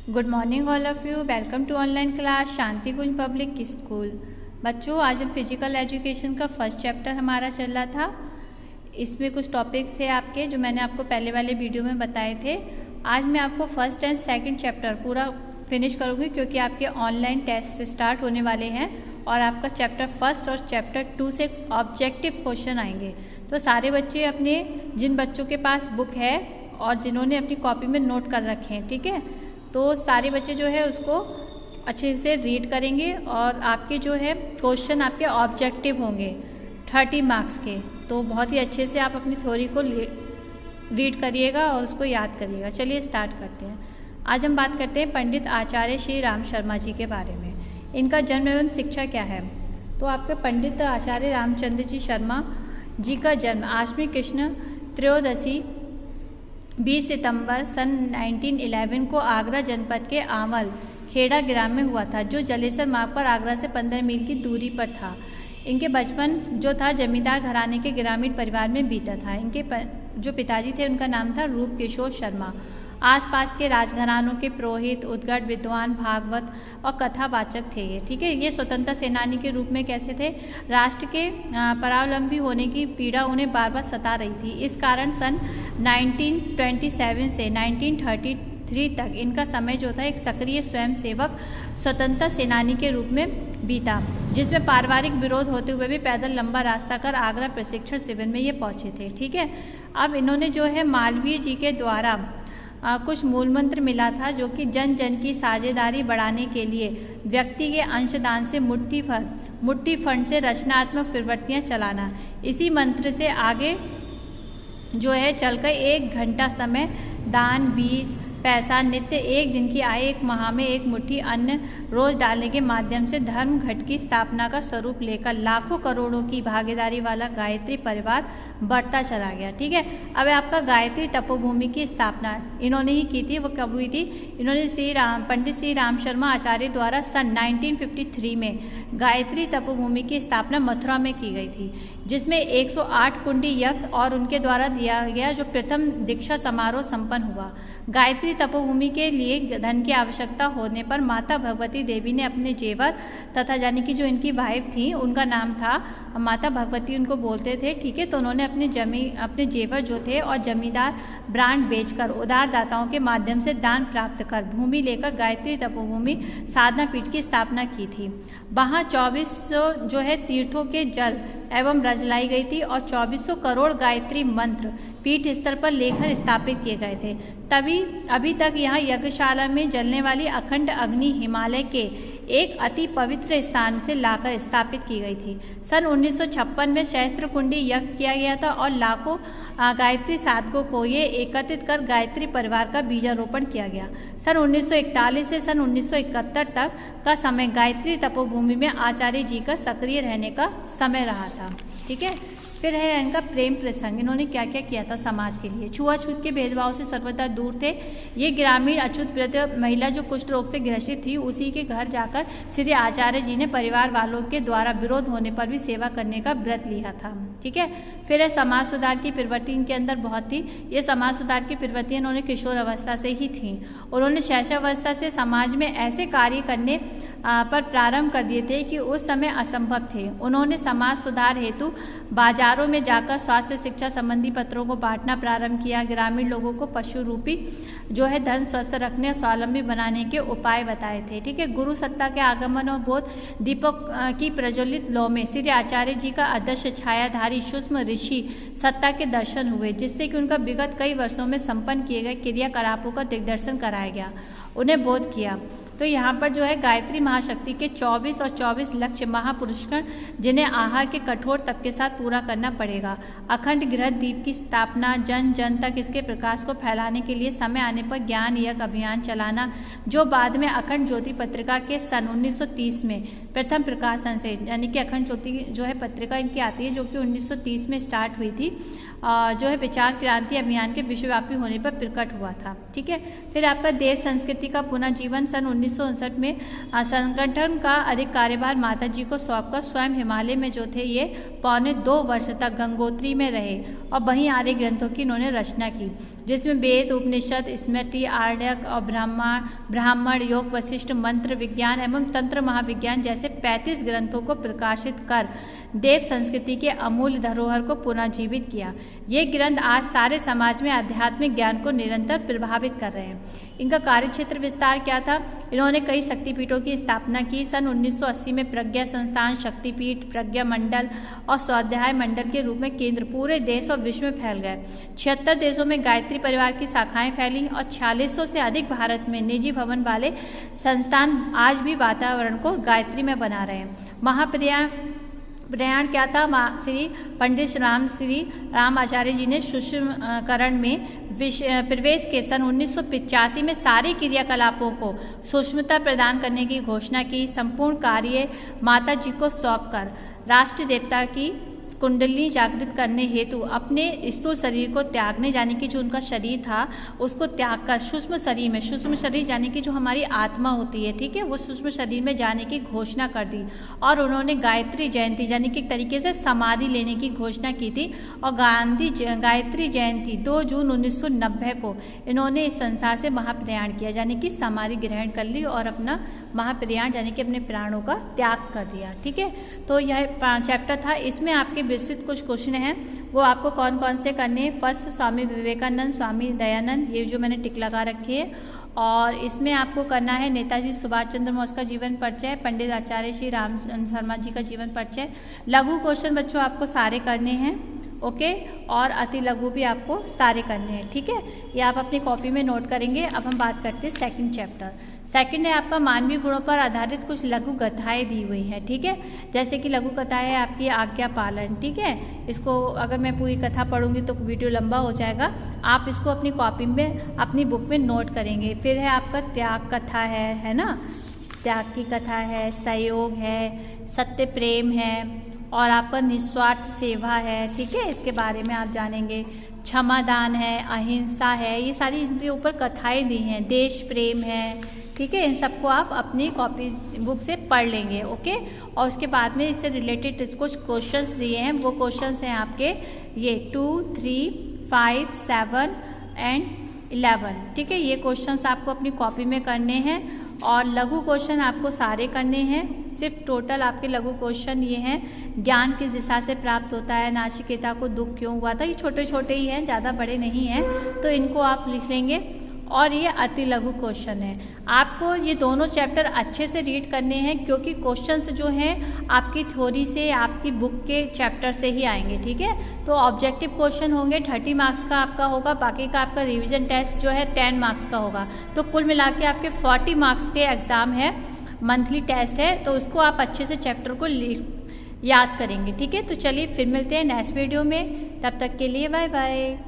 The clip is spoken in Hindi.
Good morning all of you. Welcome to online class Shanti Kunj public school. बच्चों, आज हम फिजिकल एजुकेशन का फर्स्ट चैप्टर हमारा चल रहा था। इसमें कुछ टॉपिक्स थे आपके जो मैंने आपको पहले वाले वीडियो में बताए थे। आज मैं आपको फर्स्ट एंड सेकंड चैप्टर पूरा फिनिश करूँगी क्योंकि आपके ऑनलाइन टेस्ट स्टार्ट होने वाले हैं और आपका चैप्टर फर्स्ट और चैप्टर 2 से ऑब्जेक्टिव क्वेश्चन आएंगे। तो सारे बच्चे अपने, जिन बच्चों के पास बुक है और जिन्होंने अपनी कॉपी में नोट कर रखे हैं, ठीक है, तो सारे बच्चे जो है उसको अच्छे से रीड करेंगे और आपके जो है क्वेश्चन आपके ऑब्जेक्टिव होंगे 30 मार्क्स के। तो बहुत ही अच्छे से आप अपनी थ्योरी को रीड करिएगा और उसको याद करिएगा। चलिए स्टार्ट करते हैं। आज हम बात करते हैं पंडित आचार्य श्री राम शर्मा जी के बारे में। इनका जन्म एवं शिक्षा क्या है। तो आपके पंडित आचार्य रामचंद्र जी शर्मा जी का जन्म आश्विन कृष्ण त्रयोदशी 20 सितंबर सन 1911 को आगरा जनपद के आंवल खेड़ा ग्राम में हुआ था, जो जलेसर मार्ग पर आगरा से 15 मील की दूरी पर था। इनके बचपन जो था जमींदार घराने के ग्रामीण परिवार में बीता था। इनके जो पिताजी थे उनका नाम था रूप किशोर शर्मा। आसपास के राजघरानों के पुरोहित, उद्गत विद्वान, भागवत और कथावाचक थे ये, ठीक है। ये स्वतंत्रता सेनानी के रूप में कैसे थे, राष्ट्र के परावलंबी होने की पीड़ा उन्हें बार बार सता रही थी। इस कारण सन 1927 से 1933 तक इनका समय जो था एक सक्रिय स्वयंसेवक स्वतंत्रता सेनानी के रूप में बीता, जिसमें पारिवारिक विरोध होते हुए भी पैदल लंबा रास्ता कर आगरा प्रशिक्षण शिविर में ये पहुंचे थे, ठीक है। अब इन्होंने जो है मालवीय जी के द्वारा कुछ मूल मंत्र मिला था, जो कि जन जन की साझेदारी बढ़ाने के लिए व्यक्ति के अंशदान से मुट्ठी फंड से रचनात्मक प्रवृत्तियां चलाना। इसी मंत्र से आगे जो है चलकर 1 घंटा समय दान, बीज, पैसा, नित्य 1 दिन की आय, 1 माह में 1 मुट्ठी अन्न रोज डालने के माध्यम से धर्म घट की स्थापना का स्वरूप लेकर लाखों करोड़ों की भागीदारी वाला गायत्री परिवार बढ़ता चला गया, ठीक है। अब आपका गायत्री तपोभूमि की स्थापना इन्होंने ही की थी। वो कब हुई थी, इन्होंने पंडित श्री राम शर्मा आचार्य द्वारा सन 1953 में गायत्री तपोभूमि की स्थापना मथुरा में की गई थी, जिसमें 108 कुंडी यज्ञ और उनके द्वारा दिया गया जो प्रथम दीक्षा समारोह संपन्न हुआ। गायत्री तपोभूमि के लिए धन की आवश्यकता होने पर माता भगवती देवी ने अपने जेवर तथा यानी कि जो इनकी वाइफ थी उनका नाम था माता भगवती, उनको बोलते थे, ठीक है। तो उन्होंने अपने जेवर जो थे और जमींदार ब्रांड बेचकर उदार दाताओं के माध्यम से दान प्राप्त कर भूमि लेकर गायत्री तपोभूमि साधना पीठ की स्थापना की थी। वहाँ 2400 जो है तीर्थों के जल एवं रज लाई गई थी और 2400 करोड़ गायत्री मंत्र पीठ स्तर पर लेकर स्थापित किए गए थे। तभी अभी तक यहाँ यज्ञशाला में जलने वाली अखंड अग्नि हिमालय के एक अति पवित्र स्थान से लाकर स्थापित की गई थी। सन 1956 में सहस्त्र कुंडी यज्ञ किया गया था और लाखों गायत्री साधकों को ये एकत्रित कर गायत्री परिवार का बीजारोपण किया गया। सन 1941 से सन 1971 तक का समय गायत्री तपोभूमि में आचार्य जी का सक्रिय रहने का समय रहा था, ठीक है। फिर है इनका प्रेम प्रसंग। इन्होंने क्या क्या किया था समाज के लिए। छुआछूत के भेदभाव से सर्वदा दूर थे। ये ग्रामीण अछूत वृद्ध महिला जो कुष्ठ रोग से ग्रसित थी, उसी के घर जाकर श्री आचार्य जी ने परिवार वालों के द्वारा विरोध होने पर भी सेवा करने का व्रत लिया था, ठीक है। फिर है समाज सुधार की प्रवृत्ति इनके अंदर बहुत थी। ये समाज सुधार की प्रवृत्ति इन्होंने किशोर अवस्था से ही थी। उन्होंने शैशवावस्था से समाज में ऐसे कार्य करने पर प्रारंभ कर दिए थे कि उस समय असंभव थे। उन्होंने समाज सुधार हेतु बाजारों में जाकर स्वास्थ्य शिक्षा संबंधी पत्रों को बांटना प्रारंभ किया। ग्रामीण लोगों को पशु रूपी जो है धन स्वस्थ रखने और स्वावलंबी बनाने के उपाय बताए थे, ठीक है। गुरु सत्ता के आगमन और बोध दीपक की प्रज्वलित लौ में श्री आचार्य जी का अदृश्य छायाधारी सूक्ष्म ऋषि सत्ता के दर्शन हुए, जिससे कि उनका विगत कई वर्षों में संपन्न किए गए क्रियाकलापों का दिग्दर्शन कराया गया, उन्हें बोध किया। तो यहाँ पर जो है गायत्री महाशक्ति के 24 और 24 लक्ष्य महापुरुषगण, जिन्हें आहार के कठोर तप के साथ पूरा करना पड़ेगा। अखंड गृह दीप की स्थापना, जन जन तक इसके प्रकाश को फैलाने के लिए समय आने पर ज्ञान यज्ञ अभियान चलाना, जो बाद में अखंड ज्योति पत्रिका के सन 1930 में प्रथम प्रकाशन से, यानी कि अखंड ज्योति जो है पत्रिका इनकी आती है, जो कि 1930 में स्टार्ट हुई थी। जो है विचार क्रांति अभियान के विश्वव्यापी होने पर प्रकट हुआ था। ठीक है, फिर आपका देव संस्कृति का पुनर्जीवन सन 1959 में संगठन का अधिक कार्यभार माता जी को सौंपकर स्वयं हिमालय में जो थे ये 2.25 वर्ष तक गंगोत्री में रहे और वहीं आर्य ग्रंथों की इन्होंने रचना की, जिसमें वेद, उपनिषद, स्मृति, आर्यक और ब्राह्मण, योग, वशिष्ठ, मंत्र विज्ञान एवं तंत्र महाविज्ञान जैसे 35 ग्रंथों को प्रकाशित कर देव संस्कृति के अमूल्य धरोहर को पुनर्जीवित किया। ये ग्रंथ आज सारे समाज में आध्यात्मिक ज्ञान को निरंतर प्रभावित कर रहे हैं। इनका कार्यक्षेत्र विस्तार क्या था? इन्होंने कई शक्तिपीठों की स्थापना की। सन 1980 में प्रज्ञा संस्थान, शक्तिपीठ, प्रज्ञा मंडल और स्वाध्याय मंडल के रूप में केंद्र पूरे देश और विश्व में फैल गए। 76 देशों में गायत्री परिवार की शाखाएं फैली और 4600 से अधिक भारत में निजी भवन वाले संस्थान आज भी वातावरण को गायत्री में बना रहे हैं। प्रयाण क्या था? श्री पंडित श्री राम आचार्य जी ने सूक्ष्मकरण में प्रवेश के सन 1985 में सारे क्रियाकलापों को सूक्ष्मता प्रदान करने की घोषणा की। संपूर्ण कार्य माता जी को सौंपकर राष्ट्र देवता की कुंडली जागृत करने हेतु अपने स्थूल शरीर को त्यागने, यानी कि जो उनका शरीर था उसको त्याग कर सूक्ष्म शरीर में, सूक्ष्म शरीर यानी कि जो हमारी आत्मा होती है, ठीक है, वो सूक्ष्म शरीर में जाने की घोषणा कर दी। और उन्होंने गायत्री जयंती यानी कि एक तरीके से समाधि लेने की घोषणा की थी। और गायत्री जयंती 2 जून 1990 को इन्होंने इस संसार से महाप्रयाण किया, यानी कि समाधि ग्रहण कर ली और अपना महाप्रयाण यानी कि अपने प्राणों का त्याग कर दिया। ठीक है, तो यह चैप्टर था। इसमें आपके विस्तृत कुछ क्वेश्चन हैं, वो आपको कौन कौन से करने हैं। फर्स्ट स्वामी विवेकानंद, स्वामी दयानंद, ये जो मैंने टिक लगा रखी है। और इसमें आपको करना है नेताजी सुभाष चंद्र बोस का जीवन परिचय, पंडित आचार्य श्री राम शर्मा जी का जीवन परिचय। लघु क्वेश्चन बच्चों आपको सारे करने हैं, ओके, और अति लघु भी आपको सारे करने हैं। ठीक है, ये आप अपनी कॉपी में नोट करेंगे। अब हम बात करते हैं सेकंड चैप्टर। सेकंड है आपका मानवीय गुणों पर आधारित कुछ लघु कथाएं दी हुई हैं। ठीक है, जैसे कि लघु कथा है आपकी आज्ञा पालन। ठीक है, इसको अगर मैं पूरी कथा पढ़ूंगी तो वीडियो लंबा हो जाएगा, आप इसको अपनी कॉपी में, अपनी बुक में नोट करेंगे। फिर है आपका त्याग कथा है ना, त्याग की कथा है, सहयोग है, सत्य प्रेम है और आपका निस्वार्थ सेवा है। ठीक है, इसके बारे में आप जानेंगे। क्षमादान है, अहिंसा है, ये सारी इसके ऊपर कथाएं दी हैं। देश प्रेम है। ठीक है, इन सबको आप अपनी कॉपी बुक से पढ़ लेंगे, ओके। और उसके बाद में इससे रिलेटेड कुछ क्वेश्चंस दिए हैं, वो क्वेश्चंस हैं आपके ये 2, 3, 5, 7 एंड 11। ठीक है, ये क्वेश्चंस आपको अपनी कॉपी में करने हैं और लघु क्वेश्चन आपको सारे करने हैं। सिर्फ टोटल आपके लघु क्वेश्चन ये हैं, ज्ञान किस दिशा से प्राप्त होता है, नाचिकेता को दुख क्यों हुआ था, ये छोटे छोटे ही हैं, ज़्यादा बड़े नहीं हैं, तो इनको आप लिख लेंगे। और ये अति लघु क्वेश्चन है। आपको ये दोनों चैप्टर अच्छे से रीड करने हैं क्योंकि क्वेश्चंस जो हैं आपकी थ्योरी से, आपकी बुक के चैप्टर से ही आएंगे। ठीक है, तो ऑब्जेक्टिव क्वेश्चन होंगे, 30 मार्क्स का आपका होगा, बाकी का आपका रिवीजन टेस्ट जो है 10 मार्क्स का होगा। तो कुल मिला के आपके 40 मार्क्स के एग्ज़ाम है, मंथली टेस्ट है, तो उसको आप अच्छे से चैप्टर को याद करेंगे। ठीक है, तो चलिए फिर मिलते हैं नेक्स्ट वीडियो में, तब तक के लिए बाय बाय।